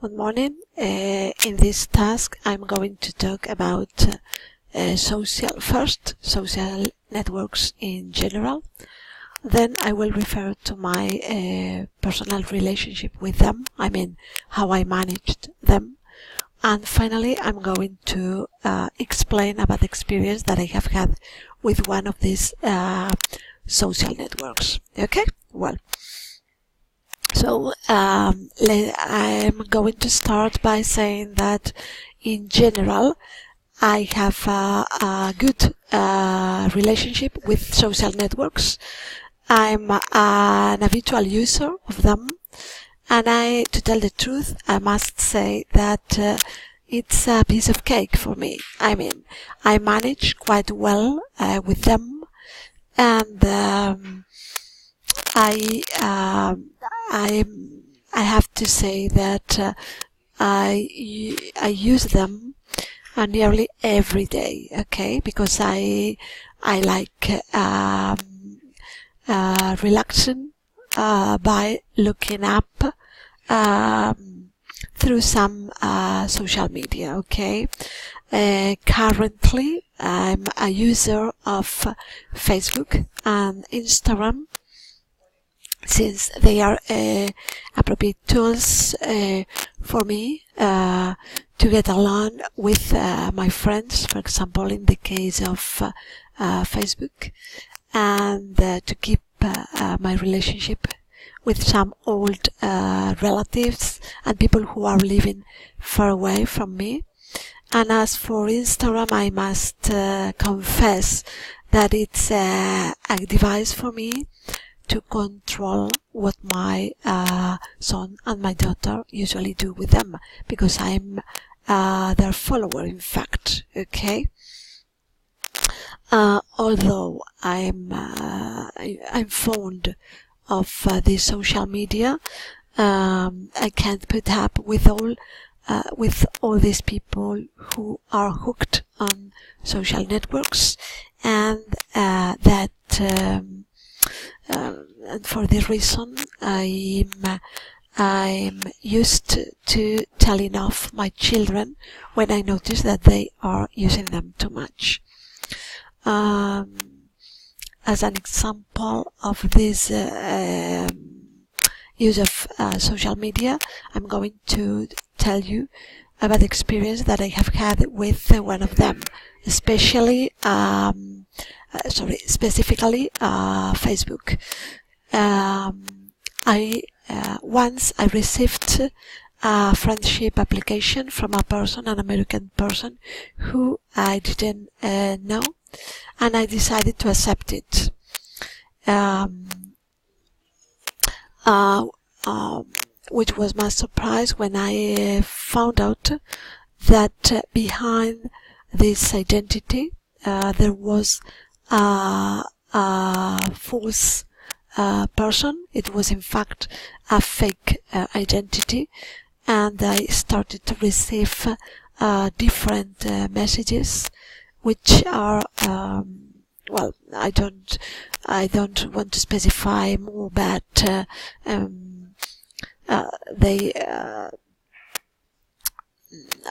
Good morning. In this task, I'm going to talk about social networks in general. Then I will refer to my personal relationship with them. I mean, how I managed them. And finally, I'm going to explain about the experience that I have had with one of these social networks. Okay? Well. So I'm going to start by saying that in general I have a good relationship with social networks. I'm an habitual user of them, and to tell the truth, I must say that it's a piece of cake for me. I mean, I manage quite well with them, and I have to say that I use them nearly every day, okay? Because I like relaxing by looking up through some social media, okay? Currently, I'm a user of Facebook and Instagram, since they are appropriate tools for me to get along with my friends, for example, in the case of Facebook, and to keep my relationship with some old relatives and people who are living far away from me. And as for Instagram, I must confess that it's a device for me to control what my son and my daughter usually do with them, because I'm their follower, in fact, okay? Although I'm fond of the social media, I can't put up with all these people who are hooked on social networks, and that and for this reason I'm used to telling off my children when I notice that they are using them too much. As an example of this use of social media, I'm going to tell you about the experience that I have had with one of them, specifically Facebook. Once I received a friendship application from an American person who I didn't know, and I decided to accept it. Which was my surprise when I found out that behind this identity there was a false person. It was in fact a fake identity, and I started to receive different messages, which are well, I don't want to specify more, but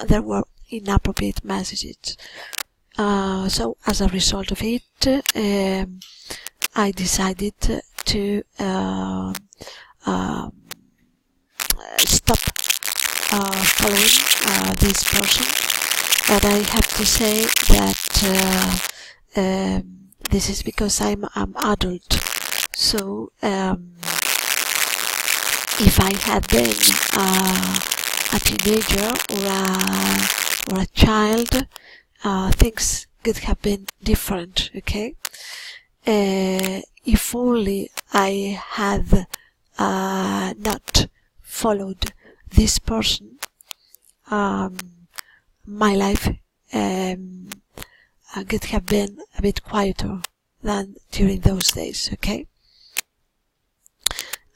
there were inappropriate messages. So as a result of it, I decided to stop following this person. But I have to say that this is because I'm adult. So if I had been a teenager or a child, things could have been different, okay? If only I had not followed this person, my life could have been a bit quieter than during those days, okay?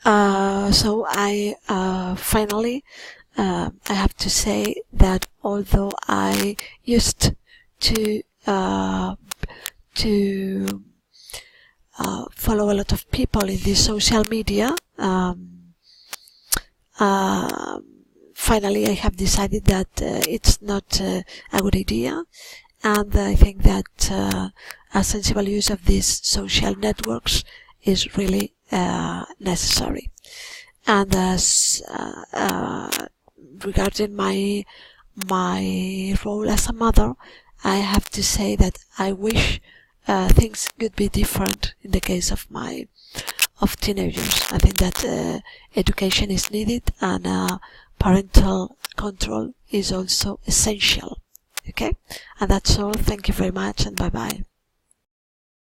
So I finally I have to say that although I used to follow a lot of people in this social media, finally, I have decided that it's not a good idea, and I think that a sensible use of these social networks is really necessary. And as regarding my role as a mother, I have to say that I wish things could be different in the case of teenagers. I think that education is needed, and parental control is also essential. Okay, and that's all. Thank you very much, and bye bye.